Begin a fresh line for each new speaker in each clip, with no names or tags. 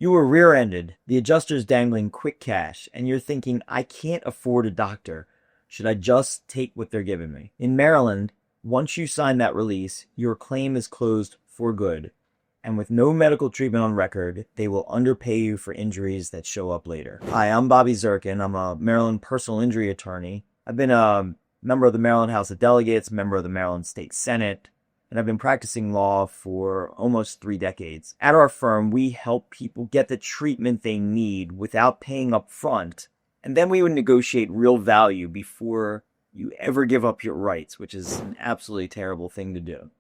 You were rear-ended, the adjuster's dangling quick cash, and you're thinking, I can't afford a doctor. Should I just take what they're giving me? In Maryland, once you sign that release, your claim is closed for good. And with no medical treatment on record, they will underpay you for injuries that show up later. Hi, I'm Bobby Zirkin. I'm a Maryland personal injury attorney. I've been a member of the Maryland House of Delegates, member of the Maryland State Senate, and I've been practicing law for almost 3 decades. At our firm, we help people get the treatment they need without paying up front, and then we would negotiate real value before you ever give up your rights, which is an absolutely terrible thing to do.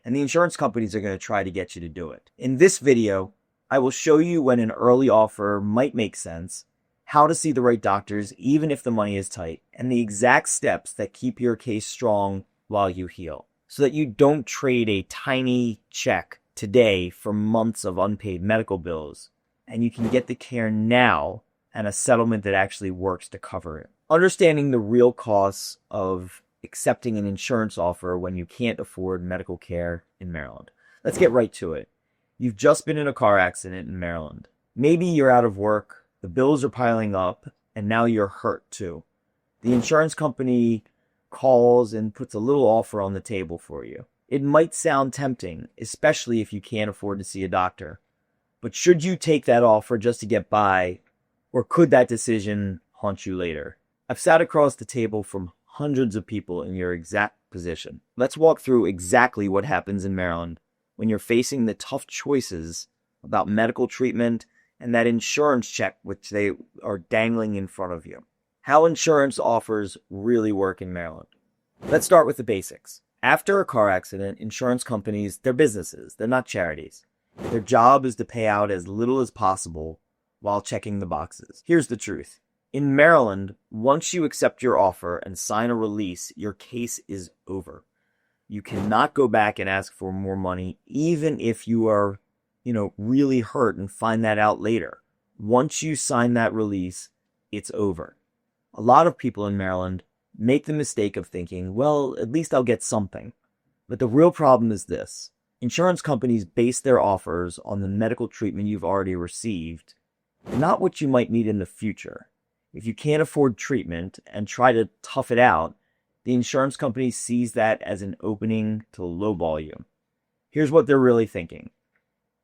And the insurance companies are going to try to get you to do it. In this video, I will show you when an early offer might make sense, how to see the right doctors even if the money is tight, and the exact steps that keep your case strong while you heal, so that you don't trade a tiny check today for months of unpaid medical bills, and you can get the care now and a settlement that actually works to cover it. Understanding the real costs of accepting an insurance offer when you can't afford medical care in Maryland. Let's get right to it. You've just been in a car accident in Maryland. Maybe you're out of work, the bills are piling up, and now you're hurt too. The insurance company calls and puts a little offer on the table for you. It might sound tempting, especially if you can't afford to see a doctor. But should you take that offer just to get by, or could that decision haunt you later? I've sat across the table from hundreds of people in your exact position. Let's walk through exactly what happens in Maryland when you're facing the tough choices about medical treatment and that insurance check which they are dangling in front of you. How insurance offers really work in Maryland. Let's start with the basics. After a car accident, insurance companies, they're businesses, they're not charities. Their job is to pay out as little as possible while checking the boxes. Here's the truth. In Maryland, once you accept your offer and sign a release, your case is over. You cannot go back and ask for more money, even if you are, really hurt and find that out later. Once you sign that release, it's over. A lot of people in Maryland make the mistake of thinking, well, at least I'll get something. But the real problem is this. Insurance companies base their offers on the medical treatment you've already received, not what you might need in the future. If you can't afford treatment and try to tough it out, the insurance company sees that as an opening to lowball you. Here's what they're really thinking.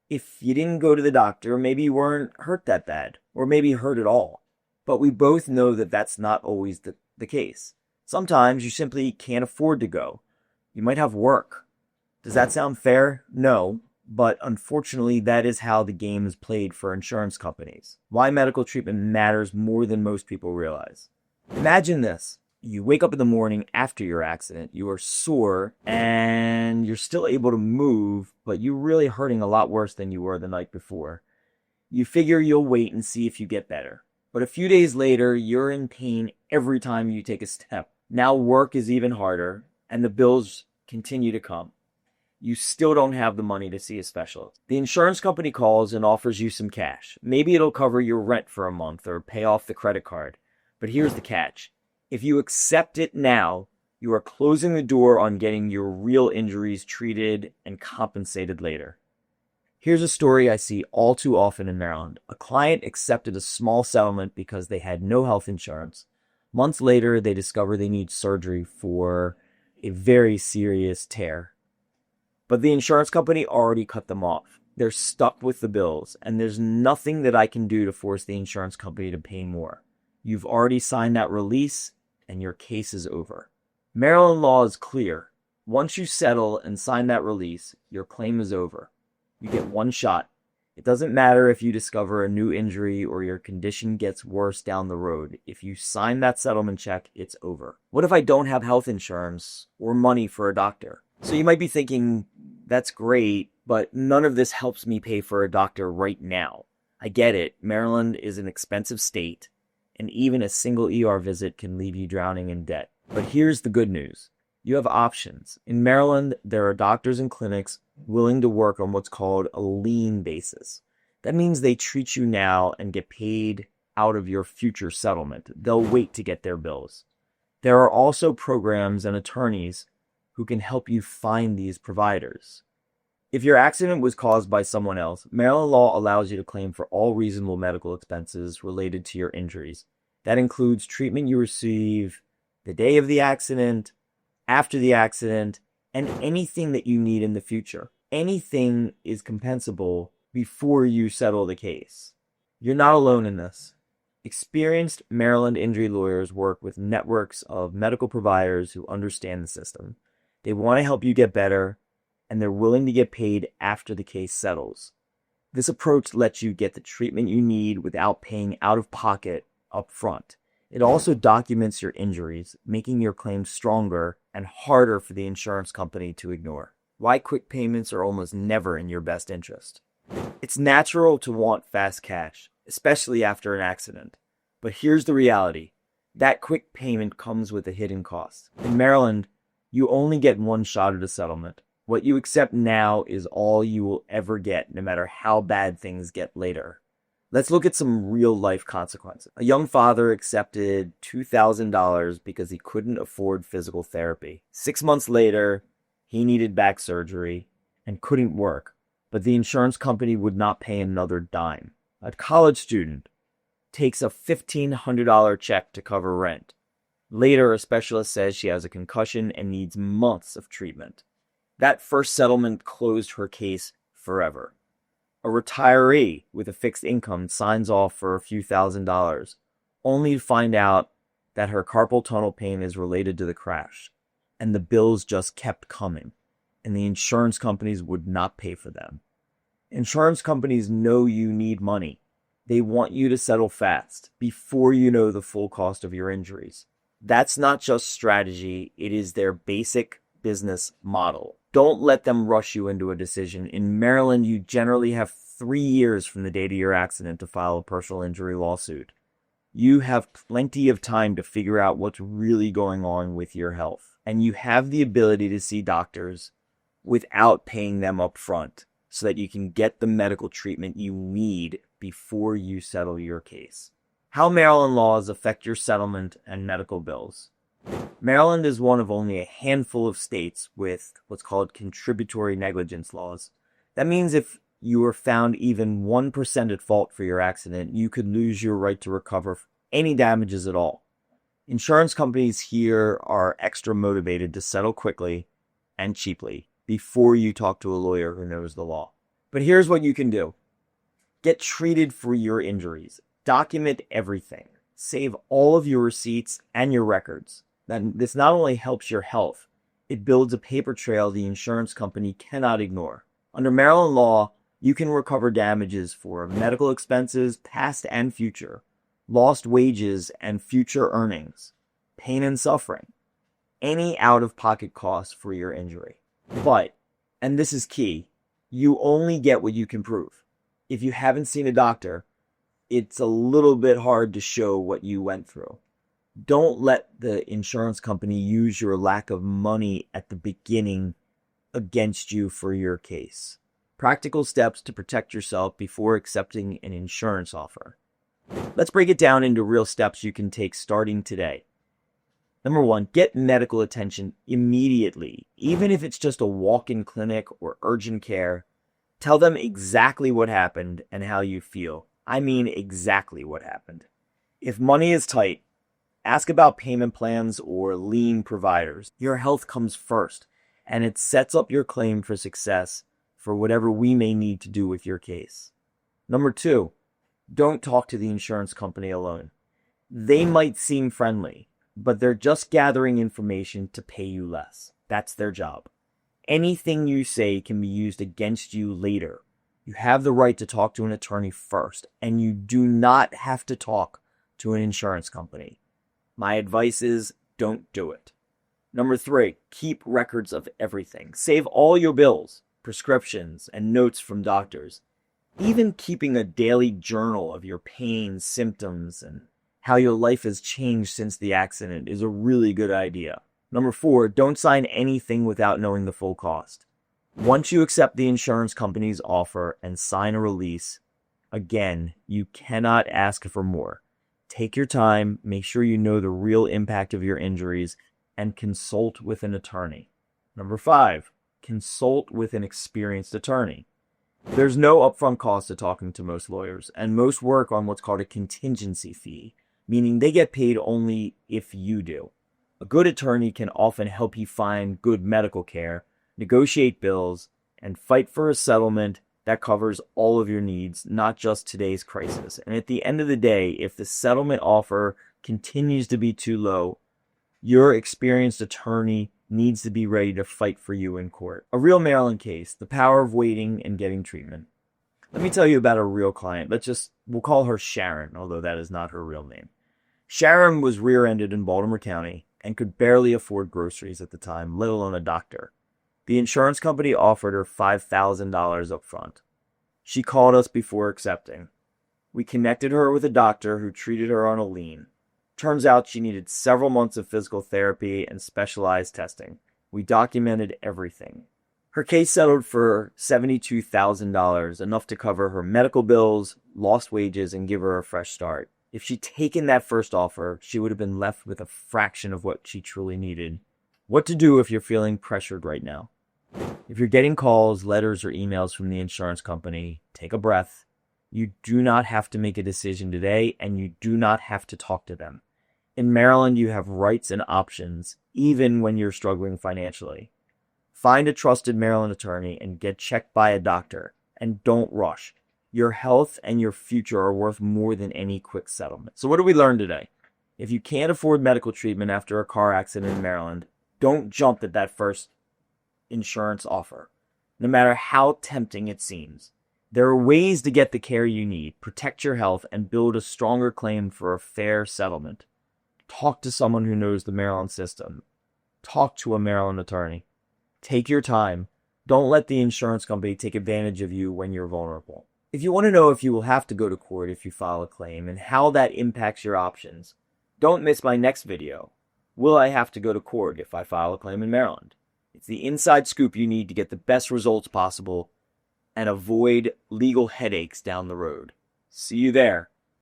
If you didn't go to the doctor, maybe you weren't hurt that bad, or maybe hurt at all. But we both know that that's not always the case. Sometimes you simply can't afford to go. You might have work. Does that sound fair? No, but unfortunately that is how the game is played for insurance companies. Why medical treatment matters more than most people realize. Imagine this. You wake up in the morning after your accident, you are sore, and you're still able to move, but you're really hurting a lot worse than you were the night before. You figure you'll wait and see if you get better. But a few days later, you're in pain every time you take a step. Now work is even harder, and the bills continue to come. You still don't have the money to see a specialist. The insurance company calls and offers you some cash. Maybe it'll cover your rent for a month or pay off the credit card. But here's the catch. If you accept it now, you are closing the door on getting your real injuries treated and compensated later. Here's a story I see all too often in Maryland. A client accepted a small settlement because they had no health insurance. Months later, they discover they need surgery for a very serious tear. But the insurance company already cut them off. They're stuck with the bills, and there's nothing that I can do to force the insurance company to pay more. You've already signed that release, and your case is over. Maryland law is clear. Once you settle and sign that release, your claim is over. You get one shot. It doesn't matter if you discover a new injury or your condition gets worse down the road. If you sign that settlement check, it's over. What if I don't have health insurance or money for a doctor? So you might be thinking, that's great, but none of this helps me pay for a doctor right now. I get it. Maryland is an expensive state, and even a single ER visit can leave you drowning in debt. But here's the good news. You have options. In Maryland, there are doctors and clinics willing to work on what's called a lien basis. That means they treat you now and get paid out of your future settlement. They'll wait to get their bills. There are also programs and attorneys who can help you find these providers. If your accident was caused by someone else, Maryland law allows you to claim for all reasonable medical expenses related to your injuries. That includes treatment you receive the day of the accident, after the accident, and anything that you need in the future. Anything is compensable before you settle the case. You're not alone in this. Experienced Maryland injury lawyers work with networks of medical providers who understand the system. They want to help you get better, and they're willing to get paid after the case settles. This approach lets you get the treatment you need without paying out of pocket up front. It also documents your injuries, making your claims stronger and harder for the insurance company to ignore. Why quick payments are almost never in your best interest. It's natural to want fast cash, especially after an accident. But here's the reality. That quick payment comes with a hidden cost. In Maryland, you only get one shot at a settlement. What you accept now is all you will ever get, no matter how bad things get later. Let's look at some real-life consequences. A young father accepted $2,000 because he couldn't afford physical therapy. 6 months later, he needed back surgery and couldn't work, but the insurance company would not pay another dime. A college student takes a $1,500 check to cover rent. Later, a specialist says she has a concussion and needs months of treatment. That first settlement closed her case forever. A retiree with a fixed income signs off for a few $1,000s, only to find out that her carpal tunnel pain is related to the crash, and the bills just kept coming, and the insurance companies would not pay for them. Insurance companies know you need money. They want you to settle fast before you know the full cost of your injuries. That's not just strategy, it is their basic business model. Don't let them rush you into a decision. In Maryland, you generally have 3 years from the date of your accident to file a personal injury lawsuit. You have plenty of time to figure out what's really going on with your health. And you have the ability to see doctors without paying them up front so that you can get the medical treatment you need before you settle your case. How Maryland laws affect your settlement and medical bills. Maryland is one of only a handful of states with what's called contributory negligence laws. That means if you are found even 1% at fault for your accident, you could lose your right to recover any damages at all. Insurance companies here are extra motivated to settle quickly and cheaply before you talk to a lawyer who knows the law. But here's what you can do. Get treated for your injuries. Document everything. Save all of your receipts and your records. This not only helps your health, it builds a paper trail the insurance company cannot ignore. Under Maryland law, you can recover damages for medical expenses, past and future, lost wages and future earnings, pain and suffering, any out-of-pocket costs for your injury. But, and this is key, you only get what you can prove. If you haven't seen a doctor, it's a little bit hard to show what you went through. Don't let the insurance company use your lack of money at the beginning against you for your case. Practical steps to protect yourself before accepting an insurance offer. Let's break it down into real steps you can take starting today. Number 1, get medical attention immediately. Even if it's just a walk-in clinic or urgent care, tell them exactly what happened and how you feel. I mean exactly what happened. If money is tight, ask about payment plans or lien providers. Your health comes first, and it sets up your claim for success for whatever we may need to do with your case. Number 2, don't talk to the insurance company alone. They might seem friendly, but they're just gathering information to pay you less. That's their job. Anything you say can be used against you later. You have the right to talk to an attorney first, and you do not have to talk to an insurance company. My advice is don't do it. Number 3, keep records of everything. Save all your bills, prescriptions, and notes from doctors. Even keeping a daily journal of your pain, symptoms, and how your life has changed since the accident is a really good idea. Number 4, don't sign anything without knowing the full cost. Once you accept the insurance company's offer and sign a release, again, you cannot ask for more. Take your time, make sure you know the real impact of your injuries, and consult with an attorney. Number 5, consult with an experienced attorney. There's no upfront cost to talking to most lawyers, and most work on what's called a contingency fee, meaning they get paid only if you do. A good attorney can often help you find good medical care, negotiate bills, and fight for a settlement that covers all of your needs, not just today's crisis. And at the end of the day, if the settlement offer continues to be too low, your experienced attorney needs to be ready to fight for you in court. A real Maryland case, the power of waiting and getting treatment. Let me tell you about a real client. We'll call her Sharon, although that is not her real name. Sharon was rear-ended in Baltimore County and could barely afford groceries at the time, let alone a doctor. The insurance company offered her $5,000 up front. She called us before accepting. We connected her with a doctor who treated her on a lien. Turns out she needed several months of physical therapy and specialized testing. We documented everything. Her case settled for $72,000, enough to cover her medical bills, lost wages, and give her a fresh start. If she'd taken that first offer, she would have been left with a fraction of what she truly needed. What to do if you're feeling pressured right now? If you're getting calls, letters, or emails from the insurance company, take a breath. You do not have to make a decision today, and you do not have to talk to them. In Maryland, you have rights and options, even when you're struggling financially. Find a trusted Maryland attorney and get checked by a doctor. And don't rush. Your health and your future are worth more than any quick settlement. So what did we learn today? If you can't afford medical treatment after a car accident in Maryland, don't jump at that first insurance offer, no matter how tempting it seems. There are ways to get the care you need, protect your health, and build a stronger claim for a fair settlement. Talk to someone who knows the Maryland system. Talk to a Maryland attorney. Take your time. Don't let the insurance company take advantage of you when you're vulnerable. If you want to know if you will have to go to court if you file a claim and how that impacts your options, don't miss my next video. Will I have to go to court if I file a claim in Maryland? It's the inside scoop you need to get the best results possible and avoid legal headaches down the road. See you there.